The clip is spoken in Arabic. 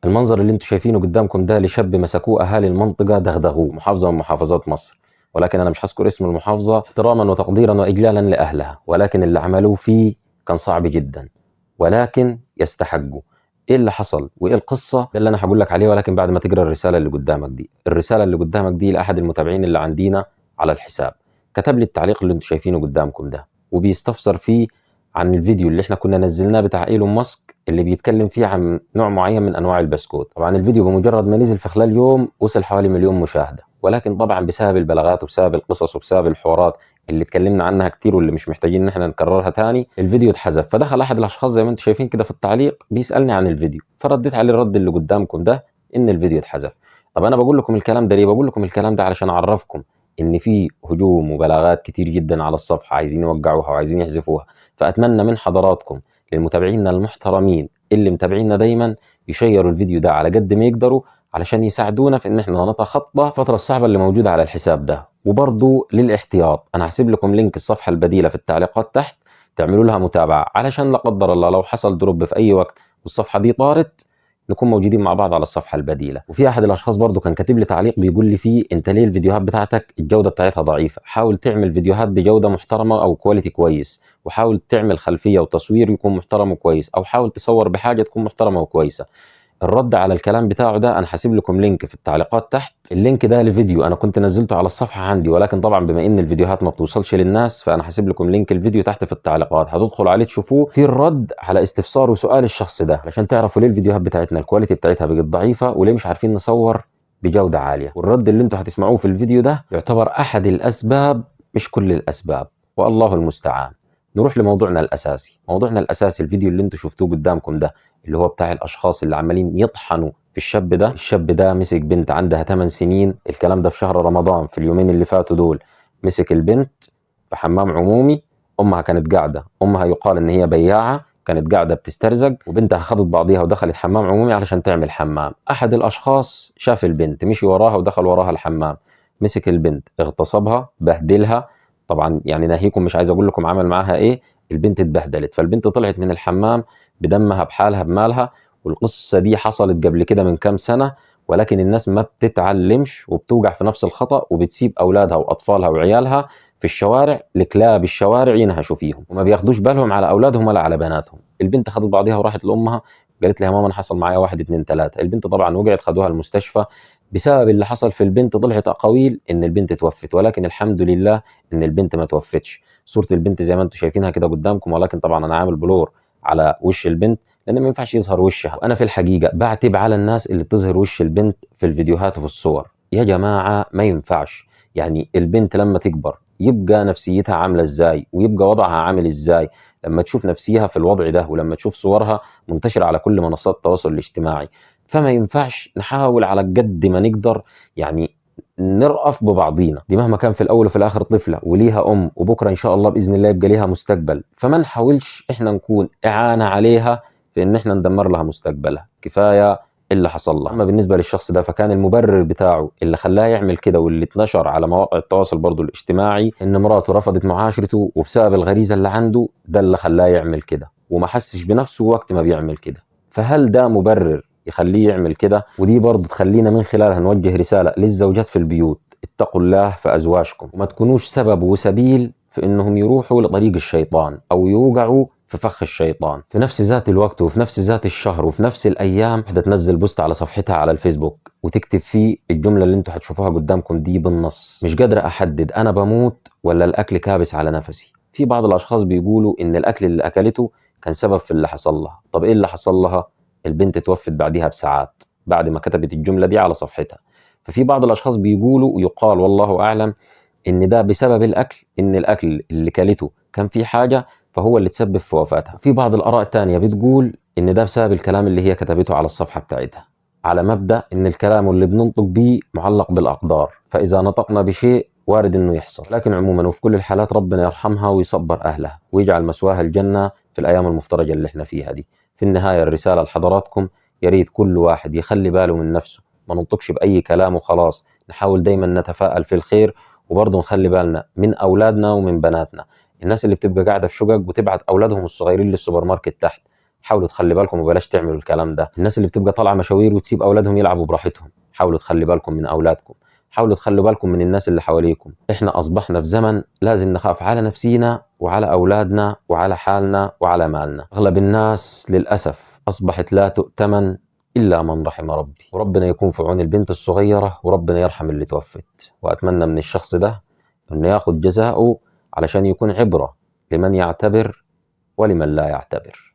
المنظر اللي انتم شايفينه قدامكم ده لشاب مسكوه اهالي المنطقه دغدغوه، محافظه من محافظات مصر، ولكن انا مش هذكر اسم المحافظه احتراما وتقديرا واجلالا لاهلها، ولكن اللي عملوه فيه كان صعب جدا، ولكن يستحقوا. ايه اللي حصل وايه القصه؟ ده اللي انا هقول لك عليه، ولكن بعد ما تقرا الرساله اللي قدامك دي. الرساله اللي قدامك دي لاحد المتابعين اللي عندنا على الحساب، كتب لي التعليق اللي انتم شايفينه قدامكم ده، وبيستفسر فيه عن الفيديو اللي احنا كنا نزلناه بتاع ايلون ماسك اللي بيتكلم فيه عن نوع معين من انواع البسكوت. طبعا الفيديو بمجرد ما نزل في خلال يوم وصل حوالي 1,000,000 مشاهده، ولكن طبعا بسبب البلاغات وبسبب القصص وبسبب الحوارات اللي اتكلمنا عنها كتير واللي مش محتاجين ان احنا نكررها تاني، الفيديو اتحذف. فدخل احد الاشخاص زي ما انتم شايفين كده في التعليق بيسالني عن الفيديو، فرديت عليه الرد اللي قدامكم ده، ان الفيديو اتحذف. طب انا بقول لكم الكلام ده ليه؟ بقول لكم الكلام ده علشان اعرفكم ان في هجوم وبلاغات كتير جدا على الصفحه، عايزين يوقعوها وعايزين يحذفوها. فاتمنى من حضراتكم للمتابعين المحترمين اللي متابعينا دايما يشيروا الفيديو ده على قد ما يقدروا، علشان يساعدونا في ان احنا نتخطى الفتره الصعبه اللي موجوده على الحساب ده. وبرضو للاحتياط انا هسيب لكم لينك الصفحه البديله في التعليقات تحت، تعملوا لها متابعه، علشان لا قدر الله لو حصل دروب في اي وقت والصفحه دي طارت، نكون موجودين مع بعض على الصفحه البديله. وفي احد الاشخاص برضو كان كاتب لي تعليق بيقول لي فيه: انت ليه الفيديوهات بتاعتك الجوده بتاعتها ضعيفه؟ حاول تعمل فيديوهات بجوده محترمه او كواليتي كويس، وحاول تعمل خلفيه وتصوير يكون محترم وكويس، او حاول تصور بحاجه تكون محترمه وكويسه. الرد على الكلام بتاعه ده انا هسيب لكم لينك في التعليقات تحت. اللينك ده لفيديو انا كنت نزلته على الصفحه عندي، ولكن طبعا بما ان الفيديوهات ما بتوصلش للناس، فانا هسيب لكم لينك الفيديو تحت في التعليقات، هتدخلوا عليه تشوفوه في الرد على استفسار وسؤال الشخص ده، علشان تعرفوا ليه الفيديوهات بتاعتنا الكواليتي بتاعتها بقت ضعيفه، وليه مش عارفين نصور بجوده عاليه. والرد اللي انتم هتسمعوه في الفيديو ده يعتبر احد الاسباب، مش كل الاسباب، والله المستعان. نروح لموضوعنا الاساسي. موضوعنا الاساسي الفيديو اللي انتم شفتوه قدامكم ده، اللي هو بتاع الاشخاص اللي عمالين يطحنوا في الشاب ده. الشاب ده مسك بنت عندها 8 سنين، الكلام ده في شهر رمضان في اليومين اللي فاتوا دول. مسك البنت في حمام عمومي، امها كانت قاعده، امها يقال ان هي بياعه، كانت قاعده بتسترزق، وبنتها خدت بعضيها ودخلت حمام عمومي علشان تعمل حمام. احد الاشخاص شاف البنت، مشي وراها ودخل وراها الحمام، مسك البنت اغتصبها بهدلها. طبعا يعني ناهيكم مش عايز اقول لكم عمل معاها ايه، البنت اتبهدلت. فالبنت طلعت من الحمام بدمها بحالها بمالها. والقصة دي حصلت قبل كده من كام سنة، ولكن الناس ما بتتعلمش وبتوقع في نفس الخطأ، وبتسيب أولادها وأطفالها وعيالها في الشوارع لكلاب الشوارع ينهشوا فيهم، وما بياخدوش بالهم على أولادهم ولا على بناتهم. البنت خدت بعضها وراحت لأمها، قالت لها: يا ماما أنا حصل معايا واحد اتنين تلاتة. البنت طبعا وقعت، خدوها المستشفى. بسبب اللي حصل في البنت طلعت أقاويل إن البنت توفت، ولكن الحمد لله إن البنت ما توفتش. صورة البنت زي ما أنتم شايفينها كده قدامكم، ولكن طبعا أنا عامل بلور على وش البنت لان ما ينفعش يظهر وشها. وانا في الحقيقه بعتب على الناس اللي بتظهر وش البنت في الفيديوهات وفي الصور. يا جماعه ما ينفعش. يعني البنت لما تكبر يبقى نفسيتها عامله ازاي ويبقى وضعها عامل ازاي لما تشوف نفسها في الوضع ده، ولما تشوف صورها منتشره على كل منصات التواصل الاجتماعي. فما ينفعش. نحاول على قد ما نقدر يعني نرأف ببعضينا. دي مهما كان في الاول وفي الاخر طفله وليها ام، وبكره ان شاء الله باذن الله يبقى ليها مستقبل. فما نحاولش احنا نكون اعانه عليها في ان احنا ندمر لها مستقبلها. كفايه اللي حصل لها. اما بالنسبه للشخص ده فكان المبرر بتاعه اللي خلاه يعمل كده، واللي اتنشر على مواقع التواصل برضه الاجتماعي، ان مراته رفضت معاشرته، وبسبب الغريزه اللي عنده ده اللي خلاه يعمل كده، وما حسش بنفسه وقت ما بيعمل كده. فهل ده مبرر يخليه يعمل كده؟ ودي برضه تخلينا من خلالها نوجه رساله للزوجات في البيوت: اتقوا الله في ازواجكم، وما تكونوش سبب وسبيل في انهم يروحوا لطريق الشيطان او يوقعوا في فخ الشيطان. في نفس ذات الوقت وفي نفس ذات الشهر وفي نفس الايام واحده تنزل بوست على صفحتها على الفيسبوك وتكتب فيه الجمله اللي انتم هتشوفوها قدامكم دي بالنص: مش قادره احدد انا بموت ولا الاكل كابس على نفسي. في بعض الاشخاص بيقولوا ان الاكل اللي اكلته كان سبب في اللي حصل لها. طب ايه اللي حصل لها؟ البنت توفت بعدها بساعات بعد ما كتبت الجمله دي على صفحتها. ففي بعض الاشخاص بيقولوا ويقال والله اعلم ان ده بسبب الاكل، ان الاكل اللي كلته كان فيه حاجه فهو اللي تسبب في وفاتها. في بعض الآراء التانية بتقول إن ده بسبب الكلام اللي هي كتبته على الصفحة بتاعتها، على مبدأ إن الكلام اللي بننطق بيه معلق بالأقدار، فإذا نطقنا بشيء وارد إنه يحصل. لكن عموما وفي كل الحالات ربنا يرحمها ويصبر أهلها ويجعل مسواها الجنة في الأيام المفترجة اللي احنا فيها دي. في النهاية الرسالة لحضراتكم: يا ريت كل واحد يخلي باله من نفسه، ما ننطقش بأي كلام وخلاص. نحاول دايما نتفائل في الخير، وبرضه نخلي بالنا من أولادنا ومن بناتنا. الناس اللي بتبقى قاعده في شقق وتبعت اولادهم الصغيرين للسوبر ماركت تحت، حاولوا تخلي بالكم وبلاش تعملوا الكلام ده. الناس اللي بتبقى طالعه مشاوير وتسيب اولادهم يلعبوا براحتهم، حاولوا تخلي بالكم من اولادكم، حاولوا تخلوا بالكم من الناس اللي حواليكم. احنا اصبحنا في زمن لازم نخاف على نفسينا وعلى اولادنا وعلى حالنا وعلى مالنا. اغلب الناس للاسف اصبحت لا تؤتمن الا من رحم ربي، وربنا يكون في عون البنت الصغيره، وربنا يرحم اللي توفت. واتمنى من الشخص ده انه ياخذ جزاؤه علشان يكون عبره لمن يعتبر ولمن لا يعتبر.